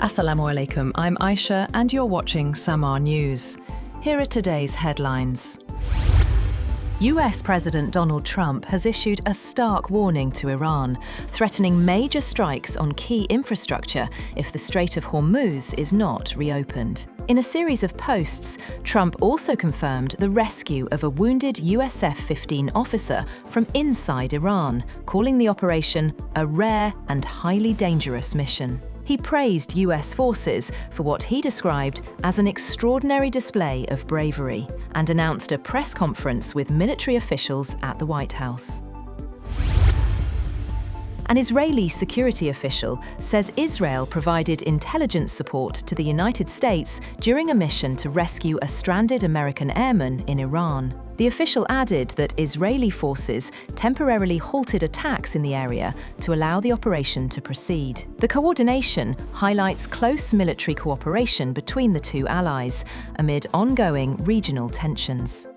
Assalamu alaikum, I'm Aisha and you're watching Samaa News. Here are today's headlines. US President Donald Trump has issued a stark warning to Iran, threatening major strikes on key infrastructure if the Strait of Hormuz is not reopened. In a series of posts, Trump also confirmed the rescue of a wounded US F-15 officer from inside Iran, calling the operation a rare and highly dangerous mission. He praised US forces for what he described as an extraordinary display of bravery and announced a press conference with military officials at the White House. An Israeli security official says Israel provided intelligence support to the United States during a mission to rescue a stranded American airman in Iran. The official added that Israeli forces temporarily halted attacks in the area to allow the operation to proceed. The coordination highlights close military cooperation between the two allies amid ongoing regional tensions.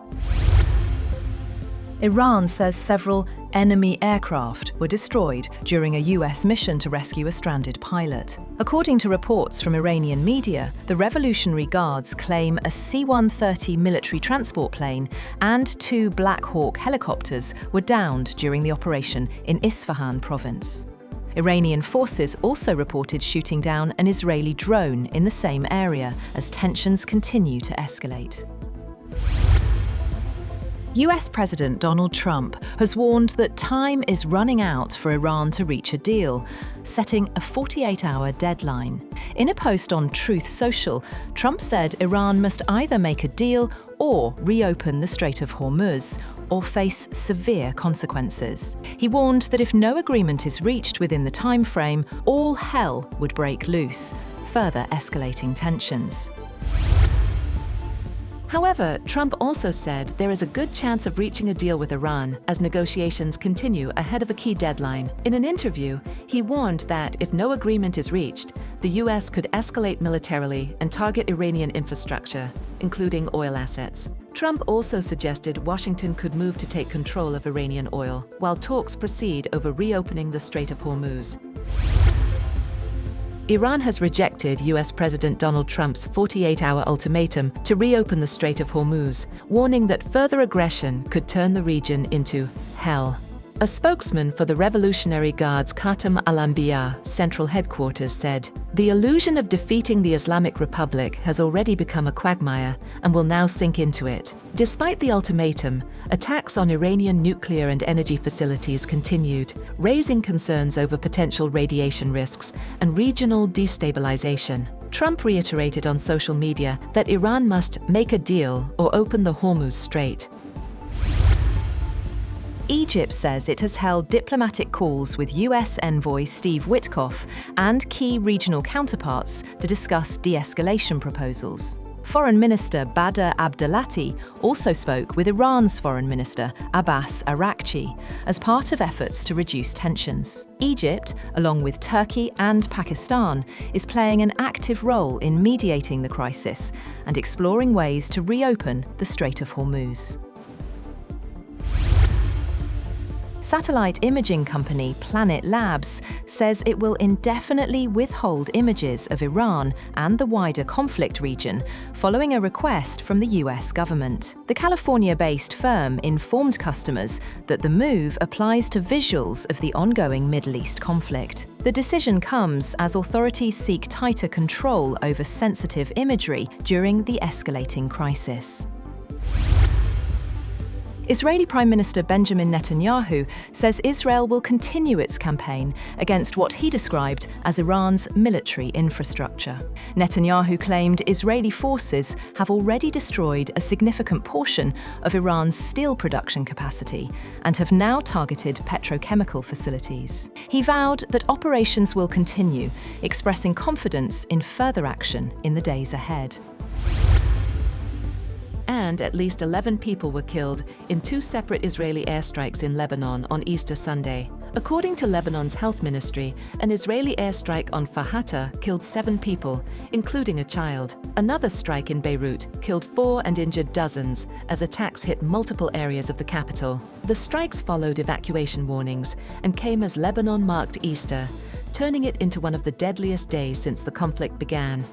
Iran says several enemy aircraft were destroyed during a US mission to rescue a stranded pilot. According to reports from Iranian media, the Revolutionary Guards claim a C-130 military transport plane and 2 Black Hawk helicopters were downed during the operation in Isfahan province. Iranian forces also reported shooting down an Israeli drone in the same area as tensions continue to escalate. US President Donald Trump has warned that time is running out for Iran to reach a deal, setting a 48-hour deadline. In a post on Truth Social, Trump said Iran must either make a deal or reopen the Strait of Hormuz, or face severe consequences. He warned that if no agreement is reached within the time frame, all hell would break loose, further escalating tensions. However, Trump also said there is a good chance of reaching a deal with Iran as negotiations continue ahead of a key deadline. In an interview, he warned that if no agreement is reached, the US could escalate militarily and target Iranian infrastructure, including oil assets. Trump also suggested Washington could move to take control of Iranian oil, while talks proceed over reopening the Strait of Hormuz. Iran has rejected US President Donald Trump's 48-hour ultimatum to reopen the Strait of Hormuz, warning that further aggression could turn the region into hell. A spokesman for the Revolutionary Guards Khatam al-Anbiya central headquarters said, "The illusion of defeating the Islamic Republic has already become a quagmire and will now sink into it." Despite the ultimatum, attacks on Iranian nuclear and energy facilities continued, raising concerns over potential radiation risks and regional destabilization. Trump reiterated on social media that Iran must make a deal or open the Hormuz Strait. Egypt says it has held diplomatic calls with US envoy Steve Witkoff and key regional counterparts to discuss de-escalation proposals. Foreign Minister Badr Abdelati also spoke with Iran's Foreign Minister Abbas Araghchi as part of efforts to reduce tensions. Egypt, along with Turkey and Pakistan, is playing an active role in mediating the crisis and exploring ways to reopen the Strait of Hormuz. Satellite imaging company Planet Labs says it will indefinitely withhold images of Iran and the wider conflict region following a request from the US government. The California-based firm informed customers that the move applies to visuals of the ongoing Middle East conflict. The decision comes as authorities seek tighter control over sensitive imagery during the escalating crisis. Israeli Prime Minister Benjamin Netanyahu says Israel will continue its campaign against what he described as Iran's military infrastructure. Netanyahu claimed Israeli forces have already destroyed a significant portion of Iran's steel production capacity and have now targeted petrochemical facilities. He vowed that operations will continue, expressing confidence in further action in the days ahead. And at least 11 people were killed in 2 separate Israeli airstrikes in Lebanon on Easter Sunday. According to Lebanon's health ministry, an Israeli airstrike on Fahata killed 7 people, including a child. Another strike in Beirut killed 4 and injured dozens as attacks hit multiple areas of the capital. The strikes followed evacuation warnings and came as Lebanon marked Easter, turning it into one of the deadliest days since the conflict began.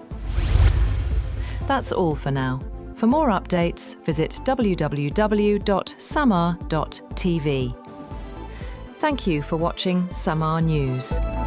That's all for now. For more updates, visit www.samaa.tv. Thank you for watching Samaa News.